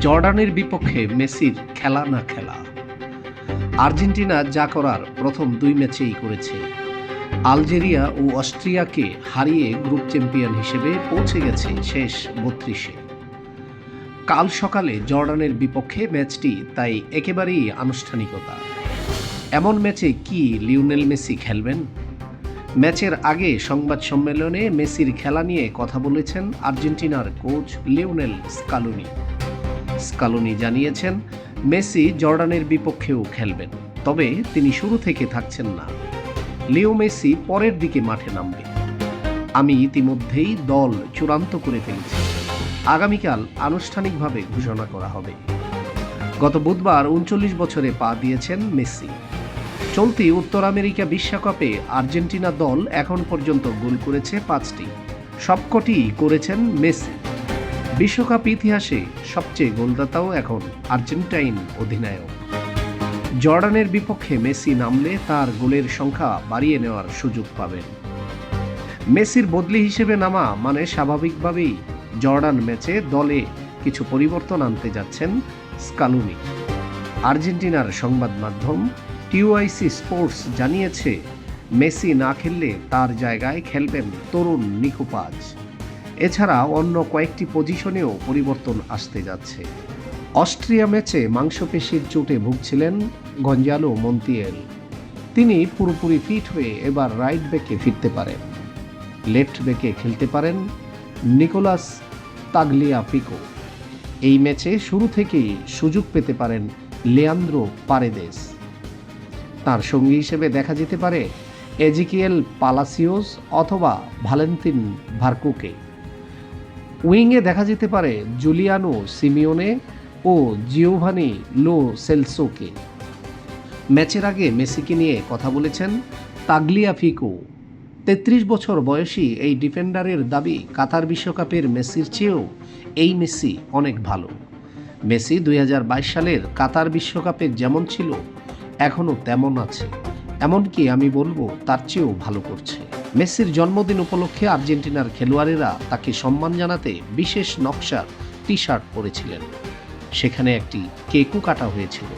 জর্ডানের বিপক্ষে মেসির খেলা না খেলা। আর্জেন্টিনা যা করার প্রথম 2 ম্যাচেই করেছে। আলজেরিয়া ও অস্ট্রিয়াকে হারিয়ে গ্রুপ চ্যাম্পিয়ন হিসেবে পৌঁছে গেছে শেষ 32-এ। কাল সকালে জর্ডানের বিপক্ষে ম্যাচটি তাই একেবারেই আনুষ্ঠানিকতা। এমন ম্যাচে কি লিওনেল মেসি খেলবেন? ম্যাচের আগে সংবাদ সম্মেলনে মেসির খেলা নিয়ে কথা বলেছেন আর্জেন্টিনার কোচ লিওনেল স্কালোনি জানিয়েছেন, মেসি জর্ডানের বিপক্ষেও খেলবেন, তবে তিনি শুরু থেকে থাকছেন না। লিও মেসি পরের দিকে মাঠে নামবে। আমি ইতিমধ্যেই দল চূড়ান্ত করে ফেলেছি। আগামীকাল আনুষ্ঠানিকভাবে ঘোষণা করা হবে। গত বুধবার 39 বছরে পা দিয়েছেন মেসি। চলতি উত্তর আমেরিকা বিশ্বকাপে আর্জেন্টিনা দল এখন পর্যন্ত গোল করেছে 5টি, সবকটি করেছেন মেসি। বিশ্বকাপ ইতিহাসে সবচেয়ে গোলদাতাও এখন আর্জেন্টাইন অধিনায়ক। জর্ডানের বিপক্ষে মেসি নামলে তার গোলের সংখ্যা বাড়িয়ে নেওয়ার সুযোগ পাবেন। মেসির বদলি হিসেবে নামা মানে স্বাভাবিকভাবেই জর্ডান ম্যাচে দলে কিছু পরিবর্তন আনতে যাচ্ছেন স্কালোনি। আর্জেন্টিনার সংবাদ মাধ্যম টিওআইসি স্পোর্টস জানিয়েছে, মেসি না খেললে তার জায়গায় খেলবেন তরুণ নিকো পাজ। এছাড়া অন্য কয়েকটি পজিশনেও পরিবর্তন আসতে যাচ্ছে। অস্ট্রিয়া ম্যাচে মাংসপেশির চোটে ভুগছিলেন গঞ্জালো মন্তিয়েল। তিনি পুরোপুরি ফিট হয়ে এবার রাইট ব্যাকে ফিরতে পারেন। লেফট ব্যাকে খেলতে পারেন নিকোলাস তাগলিয়াফিকো। এই ম্যাচে শুরু থেকেই সুযোগ পেতে পারেন লিয়ান্দ্রো পারেদেস। তার সঙ্গী হিসেবে দেখা যেতে পারে এজিকিয়েল পালাসিওস অথবা ভালেন্তিন ভার্কুকে। উইংয়ে দেখা যেতে পারে জুলিয়ানো সিমিওনে ও জিওভানি লো সেলসোকে। ম্যাচের আগে মেসিকে নিয়ে কথা বলেছেন তাগলিয়াফিকো। 33 বছর বয়সী এই ডিফেন্ডারের দাবি, কাতার বিশ্বকাপের মেসির চেয়েও এই মেসি অনেক ভালো। মেসি 2022 সালের কাতার বিশ্বকাপে যেমন ছিল এখনও তেমন আছে, এমনকি আমি বলবো তার চেয়েও ভালো করছে। মেসির জন্মদিন উপলক্ষে আর্জেন্টিনার খেলোয়াড়েরা তাকে সম্মান জানাতে বিশেষ নকশার টি শার্ট পরেছিলেন। সেখানে একটি কেকও কাটা হয়েছিল।